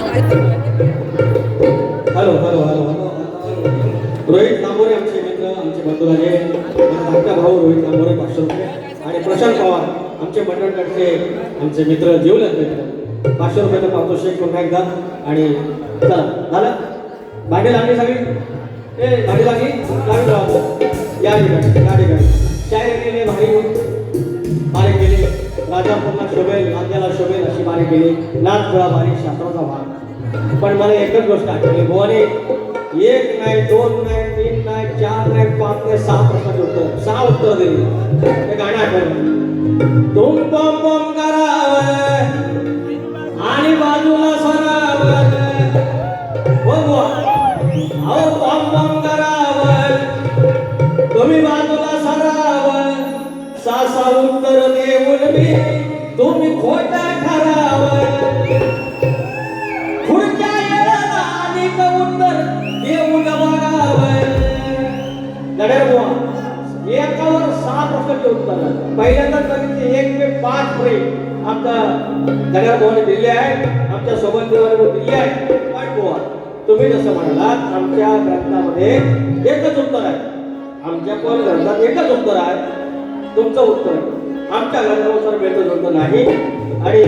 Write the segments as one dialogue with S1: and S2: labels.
S1: Hello hello hello hello. Rohit Tambore आमचे मित्र, आमचे बंधू आहे. धाकटा भाऊ रोहित तांबोरे 500 रुपये. आणि प्रशांत पवार आमचे मंडळकडचे आमचे मित्र जेवले मित्र 500 रुपयाचा पारितोषिक पुन्हा एकदा. आणि चला झालं, भांडी लागली सगळी. भांडी लागली या ठिकाणी शायर केले, भारी बारीक केले, राजापूरला शोभेल, नांद्याला शोभेल अशी बारीक केली. नाच थोडा बारीक शास्त्राचा भाग. पण मला एकच गोष्ट आठवली, भुवाने 1 नाही 2 नाही 3 नाही 4 नाही 5 नाही 6 प्रश्नाचे उत्तर, 6 उत्तर दिली. हे गाणं आठवलं. तुम पम पम करावं आणि बाजूला सरावं. हो बुवा, अहो पम पम करावं, तुम्ही बाजूला सरावं. 6 उत्तर देऊन मी तुम्ही खोटा ठरावं. पुढच्या येळाला अधिक उत्तर देऊन बघावं. गड्या बुवा, एकावर 6 प्रश्नाचे उत्तर. पहिल्यांदा बघितले 1 ते 5 प्रेम आमचा गड्या बुवाने दिले आहे, आमच्या सोबत देवाने दिले आहे. पण बुवा, तुम्ही जसं म्हणालात आमच्या ग्रंथामध्ये एकच उत्तर आहे, आमच्या पण ग्रंथात एकच उत्तर आहे. तुमचं उत्तर आमच्या ग्रंथानुसार भेटत होतं नाही. आणि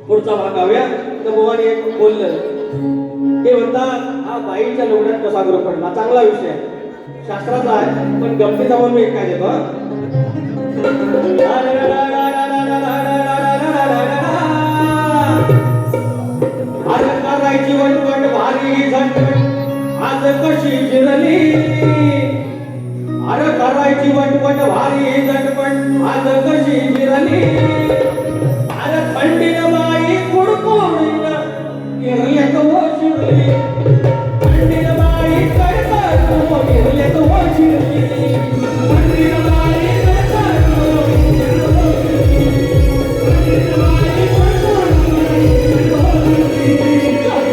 S1: पुढचा भाग गाव्या तर बुवाने एक बोललं, ते म्हणतात हा बाईच्या लग्नात कसा ग्रुप पडला. चांगला विषय आहे, शास्त्राचा आहे, पण गमतीचा म्हणून मी एक काय देतो. अरे करायची वटवट भारी झटपट आज कशी जिरली. अरे करायची वटवट भारी झटपट आज कशी जिरली. अरे थंडीनं बाई कुडकुडीनं गिरल्यात व शिरली. थंडीनं बाई कडकडू गिरल्यात व शिरली. थंडीनं बाई कडकडू गिरल्यात व शिरली. थंडीनं बाई कडकडू गिरल्यात व शिरली.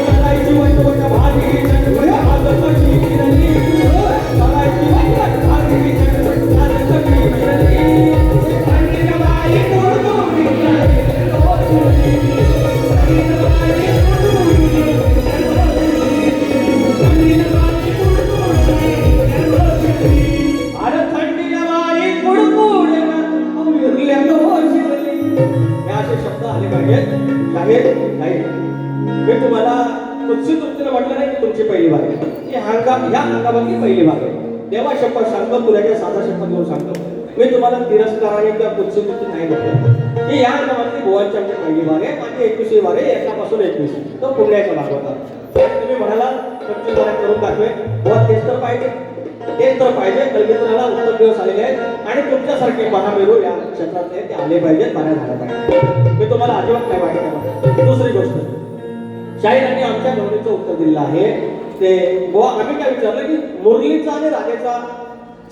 S1: करायची वटवट भारी झटपट आज कशी जिरली. करायची वटवट भारी झटपट आज कशी जिरली. थंडीनं बाई कुडकुडीनं गिरल्यात व शिरली. थंडीनं बाई अरे थंडीच्या बाई कुडकुडीनं गिरल्यात व शिरली. हे असे शब्द आले पाहिजेत. मी तुम्हाला कुत्सित उत्तर म्हटलं नाही की तुमची पहिली बाग आहे, ह्या हंगामाची पहिली बाग आहे. देवा शपथ सांगतो, तुला काही साधा शपथ घेऊन सांगतो, मी तुम्हाला तिरस्काराने किंवा कुत्सित उत्तर नाही घेतलं. ही या हंगामातली गोवांची आमची पहिली बाग आहे. माझी 21वी बाग आहे, एकापासून 21 तो पुण्याचा भाग होता. तुम्ही म्हणाला 25 बाग करून दाखवे. गोवा तेच तर पाहिजे. कलगित्राला उत्तर दिवस आलेले आहेत आणि तुमच्यासारखे महामेरू या क्षेत्रातले ते आले पाहिजेत, पाण्या झाला पाहिजे. मी तुम्हाला अजिबात नाही वाटत. दुसरी गोष्ट, शाहिरांनी आमच्या गवळीचं उत्तर दिलेलं आहे. ते बुवा आम्ही काय विचारलं की मुरलीचा आणि राजाचा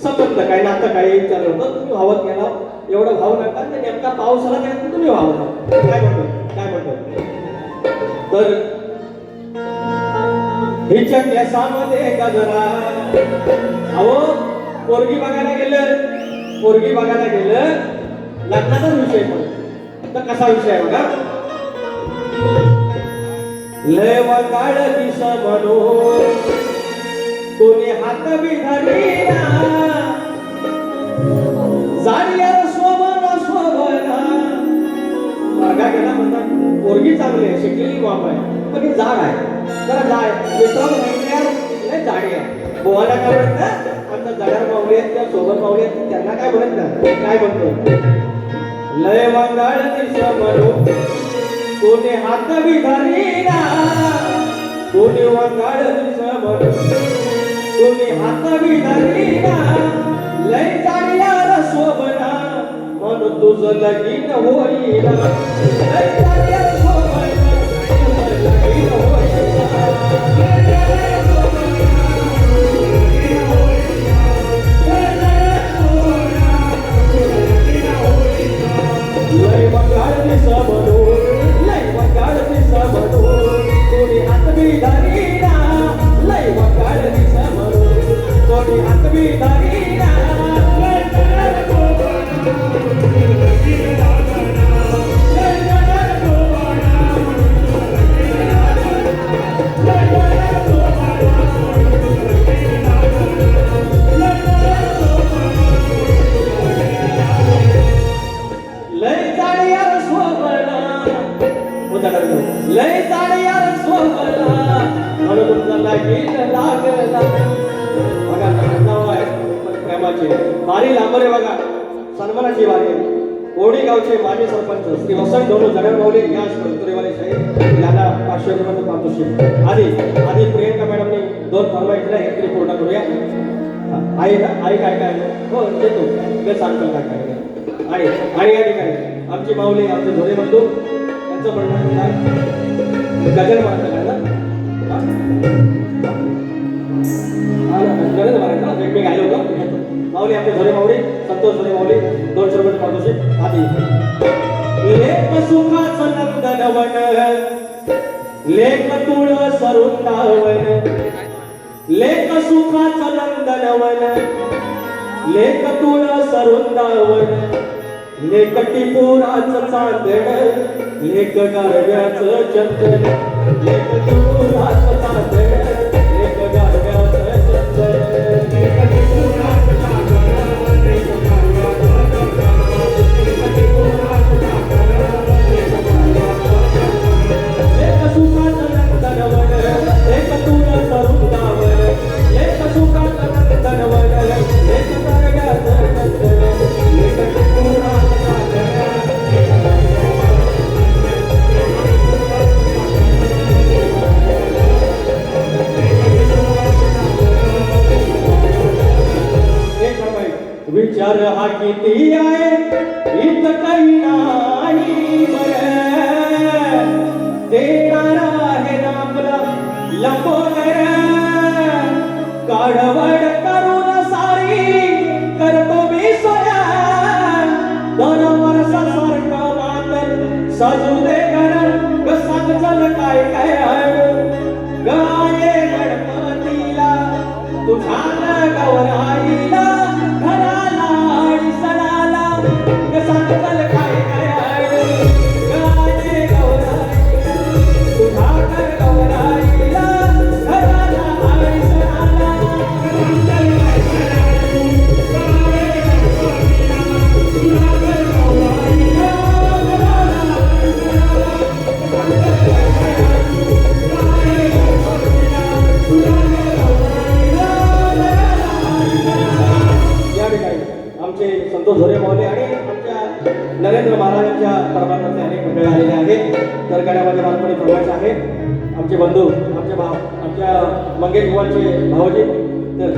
S1: संबंध काय, नातं काय विचारलं होतं. तुम्ही व्हावत गेला, एवढं भाव नका. नेमका पाऊस आला त्यात तुम्ही व्हावं. काय म्हणतो तर हिच्या केसामध्ये गजरा. अहो पोरगी बघायला गेलं लग्नाचा विषय पण तर कसा विषय आहे बघा. लय वगाड दिस म्हणून कोणी हात बिधारीना. जाडीवर शोभना बघा गेला म्हणतात. पोरगी चांगली आहे, शिकलेली बाप आहे, पण ही जाड आहे. जरा जाय मित्रांनो लय जाडी आहे. बोवाला काय म्हणत ना, आमच्या जड्यावर मावली आहेत किंवा सोबत मावली आहेत, त्यांना काय म्हणत ना, काय म्हणतो. लय वगाड दिस म्हणून कोणी हात बिधारीना. कोणी वगाड दिस म्हणून कोणी हात बिधारीना. लय जाडीवर शोभना म्हणून तुझं लगीन होईना. लय जाडीवर शोभना तुझं लगीन होईना. लय वगाड दिस म्हणून कोणी हात बिधारीना. लय वगाड दिस म्हणून कोणी हात बिधारीना. लय तुमचा लय जाणे यार सोबला म्हणून तुमचा लागील लागला बघा नाव आहे प्रेमाचे वारी लांबरे बघा सन्मानाची वारी आहे. कोडी गावचे माजी सरपंच श्री वसंत धोनू जगनमाऊली या कस्तुरीवाले साहेब यांना 500 रुपयांचं पारितोषिक आधी प्रियंका मॅडमने 2 फरमाईश दिल्या हे तरी पूर्ण करूया. आई काय काय हो देतो ते सांगतो काय काय आणि या ठिकाणी आमची माऊली आमचे धोरे बंधू त्यांचं म्हणणं काय गजल म्हणायचं काय ना गरज म्हणायचं एक मी गायलो होतो माऊली आपले धोरे माऊली संतोष धोरे माऊली 200 रुपये पारितोषिक आधी लेख सुखाचं नंदनवन लेख तुळ सरुंदावन लेख सुखाचं नंदनवन लेख तुळ सरुंदावन लेख टिपुराचं चांदण लेख गारव्याचं चंदन लेख टिपुराचं चांदण लेख गारव्याचं चंदन लेख टिपुराचं चांदण लेख गारव्याचं चंदन लेख टिपुराचं चांदण लेख गारव्याचं चंदन लेख सुखाचं नंदनवन लेख तुळ सरुंदावन लेख सुखाचं नंदनवन लेख गारव्याचं चंदन लेख टिपुराचं विचार हा किती आहे इत काही नाही देणारा आहे ना आपला लंबोदर काढवड करून सारी करतो मी सोया दर वर्षासारखं मातर सजू दे घर कसाच चल काय काय गाये गणपतीला तुझ्या गौराईला संतोष धोरे माऊली आणि आमच्या नरेंद्र महाराजांच्या दरबारातले अनेक मंडळी आलेले आहेत. तर गड्यामध्ये बालपणी प्रवास आहे आमचे बंधू आमच्या मंगेश बुवांचे भाऊजी तर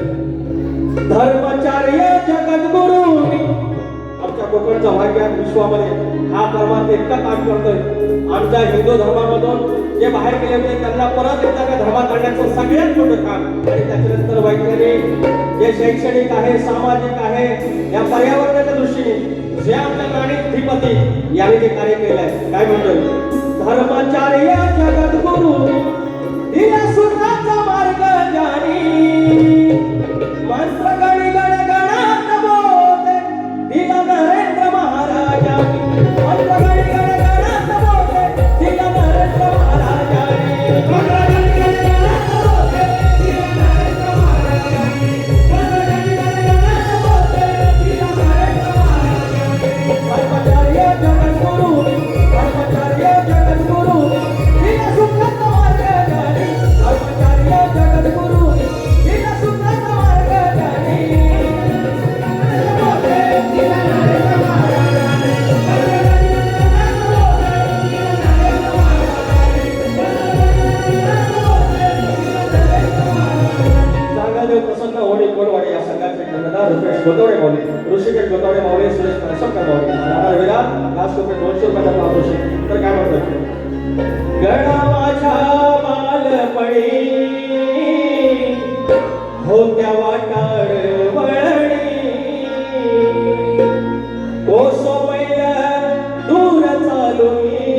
S1: धर्माचार्य जगद्गुरु आमच्या कोकणचा भाग्य विश्वामध्ये हा परमार्थ इतका काम करतोय आमच्या हिंदू धर्मामधून जे बाहेर गेले होते त्यांना परत एकदा त्या धर्मात आणण्याचं सगळ्यात मोठं काम आणि त्याच्यानंतर वैज्ञानिक जे शैक्षणिक आहे सामाजिक आहे या पर्यावरणाच्या दृष्टीने जे आमच्या नाणिक यांनी जे कार्य केलं आहे काय म्हणतोय धर्माचार्य जगद्गुरु दिला सुखाचा मार्ग जाणी मंत्र गणी गण गणात बोलते दिला नरेंद्र महाराजांनी मंत्र गणी गण गणात बोलते दिला नरेंद्र महाराजांनी मंत्र गणी गण गणात बोलते दिला नरेंद्र महाराजांनी मंत्र गणी गण गणात बोलते दिला नरेंद्र महाराजांनी धर्माचार्य जगद्गुरु दिला सुखाचा मार्ग जाणी धर्माचार्य जगद्गुरु दिला सुखाचा मार्ग जाणी दिला नरेंद्र महाराजांनी सांगादेव प्रसन्न होडी कोडवाडी या संघाचे कर्णधार रुपेश गोतवडे माऊली ऋषिकेश गोतवडे माऊली सुरेश परशंकर माऊली राहणार विराट राजकोट 200 रुपयाचा पारितोषिक तर काय म्हणतो गणावाच्या बालपणी होत्या वाटाड वळणी कोसोमैल दूर चालूनी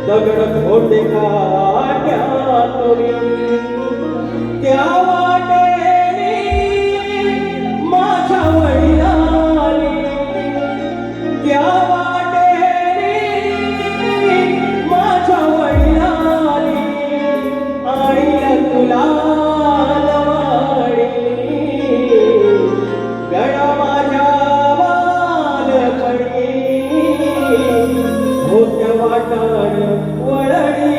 S1: दगड खोटे काट्यातुनी त्या वाटेनी माझ्या वडिलांनी त्या वाटेनी माझ्या वडिलांनी आणि तुला गडा माझ्या बालपणी होत्या वाटाण वळणी.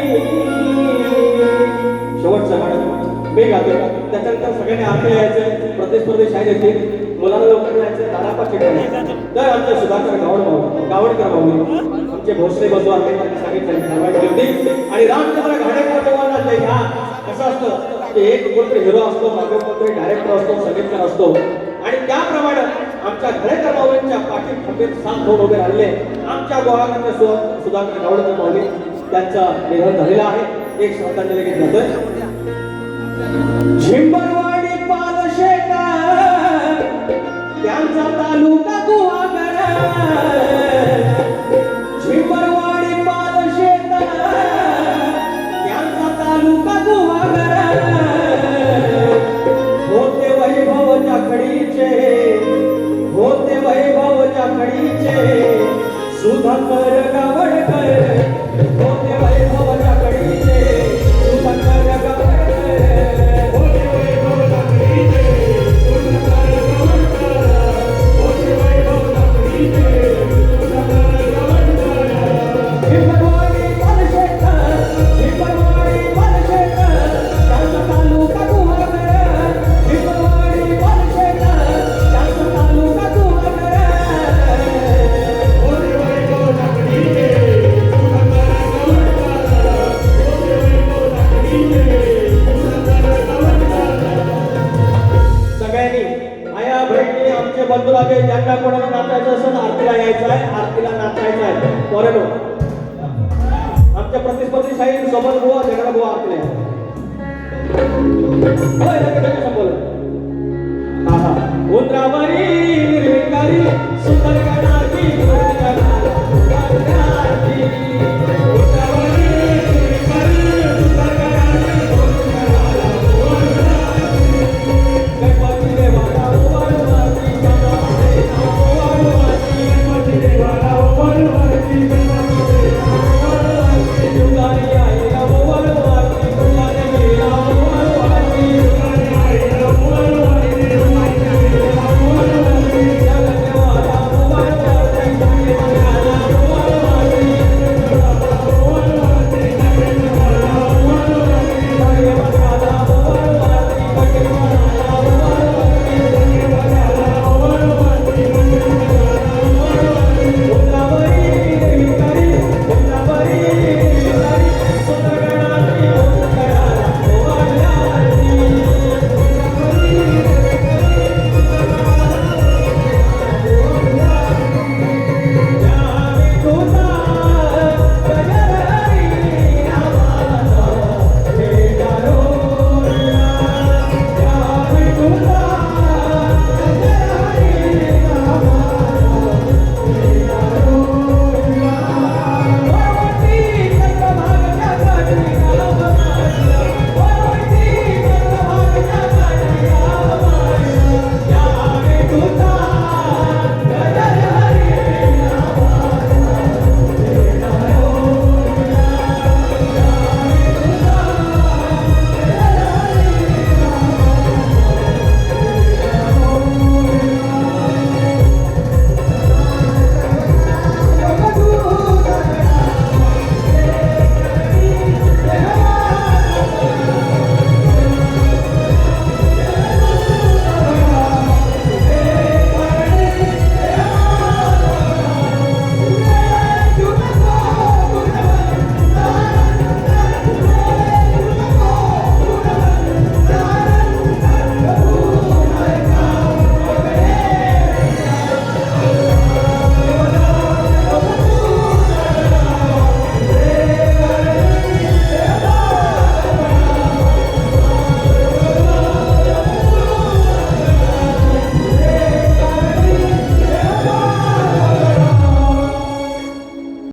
S1: शेवटचं गाणं मी गातो, त्याच्यानंतर सगळ्यांनी आरती यायचं, प्रतिस्पर्धी शाहीर येतील, मुलांना लवकर जायचं, दारापा चिकटायचं. तर आमचे सुधाकर गावडकर भाऊ आमचे भोसले बंधू आहेत, त्यांनी सांगितलं होती. आणि रामचंद्र घाडेकर देवाला ते ह्या कसं असतं की एक कोणतरी हिरो असतो, मागे कोणतरी डायरेक्टर असतो, संगीतकार असतो, आणि त्याप्रमाणे आमच्या घाडेकर भाऊंच्या पाठी खंबीर साथ होऊन उभे राहिले आमच्या गोवाकडचे सुधाकर गावडकर भाऊ. त्यांचं निधन झालेलं आहे. एक श्रद्धांजली गीत जातोय. झिंबरवाडी पालशेत त्यांचा तालुका गुहागर. झिंबरवाडी पालशेत त्यांचा तालुका गुहागर. होते वैभवच्या खडीचे, होते वैभवच्या खडीचे सुधाकर गावडकर. होते वैभवच्या खडीचे सुधाकर गावडकर. होते वैभवच्या खडीचे सुधाकर गावडकर. होते वैभवच्या खडीचे सुधाकर गावडकर. झिंबरवाडी पालशेत, झिंबरवाडी पालशेत त्यांचा तालुका गुहागर. झिंबरवाडी पालशेत त्यांचा तालुका गुहागर. होते वैभवच्या खडीचे सुधाकर गावडकर. होते वैभवच्या खडीचे सुधाकर गावडकर. सगळ्यांनी आया बहिणी आमचे बंधू राजे ज्यांना कोणाला नाचायचं असेल आरतीला यायचं आहे, आरतीला नाचायचं आहे. पोरांनो, आमच्या प्रतिस्पर्धी शाहीर सोबत बुवा जगडा बुवा आरतीला या. होय लगेच कसं बोल. हा हा. उंदरावरी निर्विकारी सुंदर